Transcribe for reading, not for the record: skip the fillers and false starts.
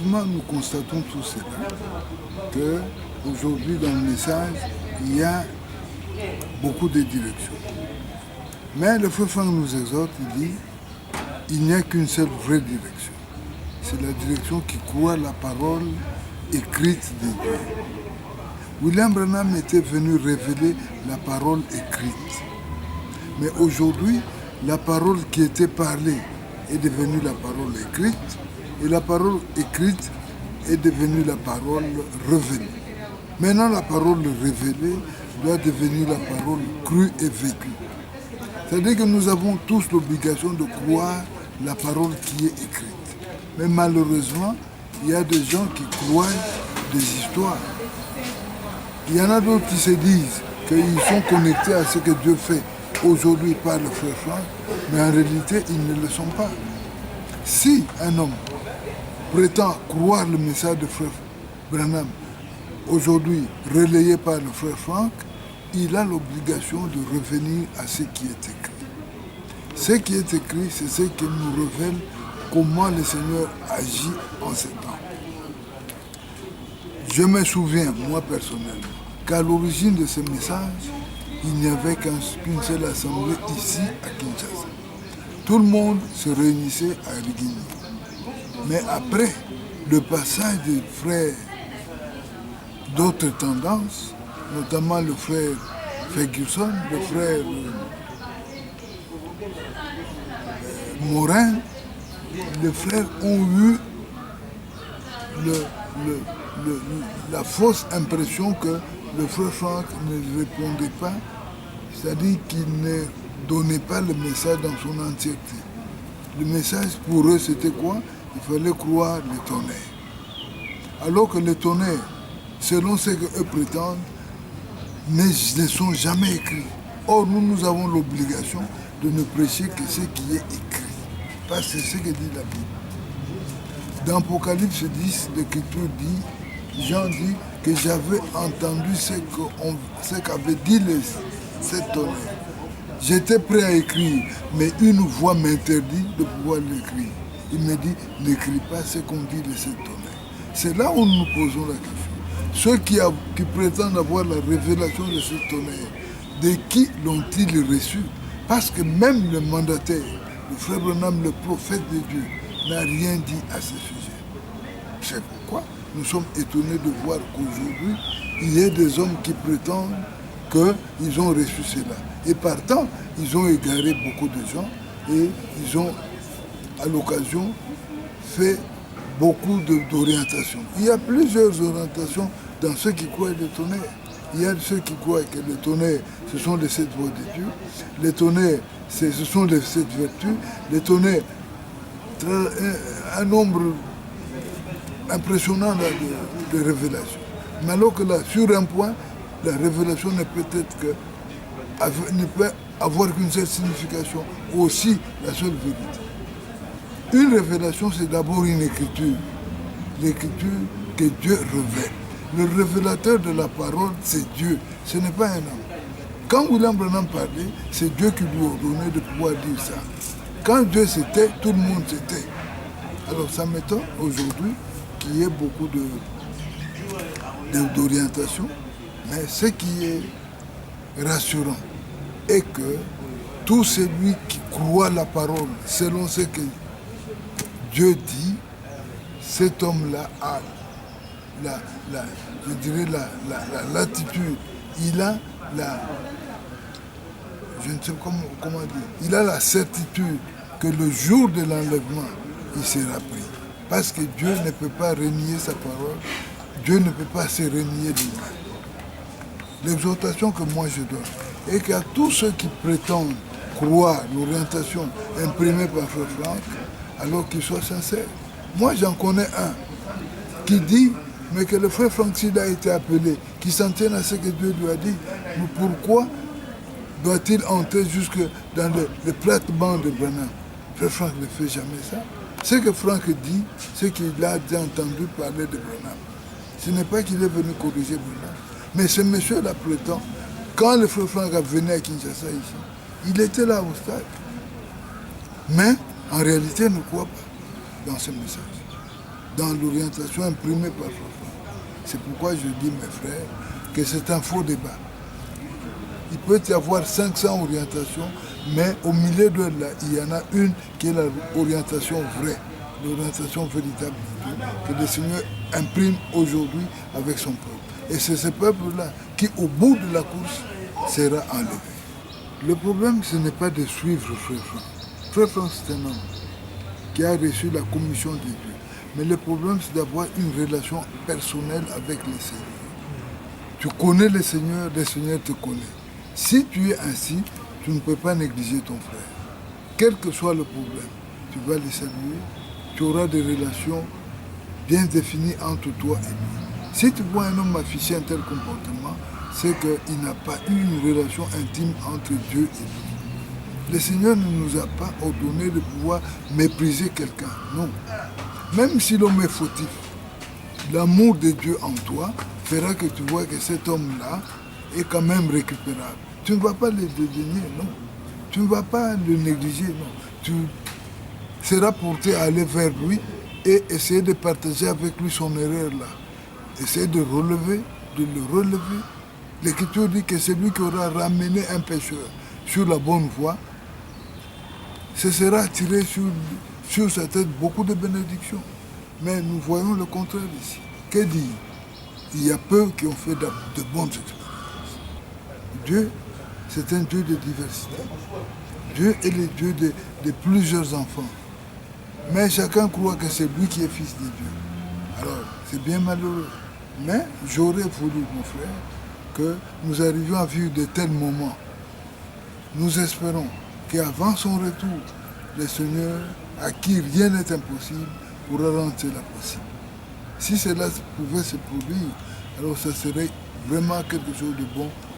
malheureusement, nous constatons tout cela, qu'aujourd'hui, dans le message, il y a beaucoup de directions. Mais le frère Franck nous exhorte, il dit, il n'y a qu'une seule vraie direction. C'est la direction qui croit la parole écrite de Dieu. William Branham était venu révéler la parole écrite. Mais aujourd'hui, la parole qui était parlée est devenue la parole écrite, et la parole écrite est devenue la parole révélée. Maintenant, la parole révélée doit devenir la parole crue et vécue. C'est-à-dire que nous avons tous l'obligation de croire la parole qui est écrite. Mais malheureusement, il y a des gens qui croient des histoires. Il y en a d'autres qui se disent qu'ils sont connectés à ce que Dieu fait aujourd'hui par le frère Franck, mais en réalité, ils ne le sont pas. Si un homme prétend croire le message de frère Branham, aujourd'hui relayé par le frère Franck, il a l'obligation de revenir à ce qui est écrit. Ce qui est écrit, c'est ce qui nous révèle comment le Seigneur agit en ces temps. Je me souviens, moi personnellement, qu'à l'origine de ce message, il n'y avait qu'une seule assemblée ici à Kinshasa. Tout le monde se réunissait à Rigini. Mais après le passage des frères d'autres tendances, notamment le frère Ferguson, le frère Morin, les frères ont eu la fausse impression que le frère Franck ne répondait pas, c'est-à-dire qu'il ne donnait pas le message dans son entièreté. Le message pour eux c'était quoi? Il fallait croire le tonnerre. Alors que le tonnerre, selon ce qu'eux prétendent, ne sont jamais écrits. Or, nous avons l'obligation de ne prêcher que ce qui est écrit. Parce que c'est ce que dit la Bible. Dans Apocalypse 10, l'Écriture dit, Jean dit que j'avais entendu ce qu'avait dit cet tonnerre. J'étais prêt à écrire, mais une voix m'interdit de pouvoir l'écrire. Il me dit, n'écris pas ce qu'on dit de cet tonnerre. C'est là où nous nous posons la question. Ceux qui prétendent avoir la révélation de ce tonnerre, de qui l'ont-ils reçu? Parce que même le mandataire, le frère Branham, le prophète de Dieu, n'a rien dit à ce sujet. C'est pourquoi nous sommes étonnés de voir qu'aujourd'hui, il y a des hommes qui prétendent qu'ils ont reçu cela. Et partant, ils ont égaré beaucoup de gens et ils ont, à l'occasion, fait beaucoup d'orientations. Il y a plusieurs orientations dans ceux qui croient le tonnerre. Il y a ceux qui croient que le tonnerre, ce sont les 7 voies de Dieu. Le tonnerre, ce sont les 7 vertus. Le tonnerre, un nombre impressionnant de révélations. Mais alors que là, sur un point, la révélation ne peut avoir qu'une seule signification, aussi la seule vérité. Une révélation, c'est d'abord une écriture. L'écriture que Dieu révèle. Le révélateur de la parole, c'est Dieu. Ce n'est pas un homme. Quand William Branham parlait, c'est Dieu qui lui a ordonné de pouvoir dire ça. Quand Dieu s'était, tout le monde s'était. Alors ça m'étonne aujourd'hui qu'il y ait beaucoup d'orientation, mais ce qui est rassurant est que tout celui qui croit la parole selon ce que Dieu dit, cet homme-là a la latitude, il a je ne sais comment dire, il a la certitude que le jour de l'enlèvement, il sera pris. Parce que Dieu ne peut pas renier sa parole, Dieu ne peut pas se renier lui-même. L'exhortation que moi je donne est qu'à tous ceux qui prétendent croire l'orientation imprimée par Frère Franck, alors qu'ils soient sincères. Moi j'en connais un qui dit, mais que le frère Franck, s'il a été appelé, qui s'en tienne à ce que Dieu lui a dit, mais pourquoi doit-il entrer jusque dans le plate-banc de Branham? Frère Franck ne fait jamais ça. Ce que Franck dit, c'est qu'il a déjà entendu parler de Branham. Ce n'est pas qu'il est venu corriger Branham. Mais ce monsieur-là prétend, quand le frère Franck a venu à Kinshasa ici, il était là au stade. Mais, en réalité, il ne croit pas dans ce message. dans l'orientation imprimée par Frère. C'est pourquoi je dis, mes frères, que c'est un faux débat. Il peut y avoir 500 orientations, mais au milieu de là, il y en a une qui est l'orientation vraie, l'orientation véritable de Dieu, que le Seigneur imprime aujourd'hui avec son peuple. Et c'est ce peuple-là qui, au bout de la course, sera enlevé. Le problème, ce n'est pas de suivre Frère Franck. Frère Franck, c'est un homme qui a reçu la commission de Dieu. Mais le problème, c'est d'avoir une relation personnelle avec le Seigneur. Tu connais le Seigneur te connaît. Si tu es ainsi, tu ne peux pas négliger ton frère. Quel que soit le problème, tu vas le saluer, tu auras des relations bien définies entre toi et lui. Si tu vois un homme afficher un tel comportement, c'est qu'il n'a pas eu une relation intime entre Dieu et lui. Le Seigneur ne nous a pas ordonné de pouvoir mépriser quelqu'un, non. Même si l'homme est fautif, l'amour de Dieu en toi fera que tu vois que cet homme-là est quand même récupérable. Tu ne vas pas le dédaigner, non. Tu ne vas pas le négliger, non. Tu seras porté à aller vers lui et essayer de partager avec lui son erreur là. Essayer de le relever. L'Écriture dit que c'est lui qui aura ramené un pécheur sur la bonne voie. Ce sera attiré sur sa tête beaucoup de bénédictions. Mais nous voyons le contraire ici. Que dit? Il y a peu qui ont fait de bonnes expériences. Dieu, c'est un Dieu de diversité. Dieu est le Dieu de plusieurs enfants. Mais chacun croit que c'est lui qui est fils de Dieu. Alors, c'est bien malheureux. Mais j'aurais voulu, mon frère, que nous arrivions à vivre de tels moments. Nous espérons qu'avant son retour, le Seigneur, à qui rien n'est impossible, pourra rendre cela possible. Si cela pouvait se produire, alors ça serait vraiment quelque chose de bon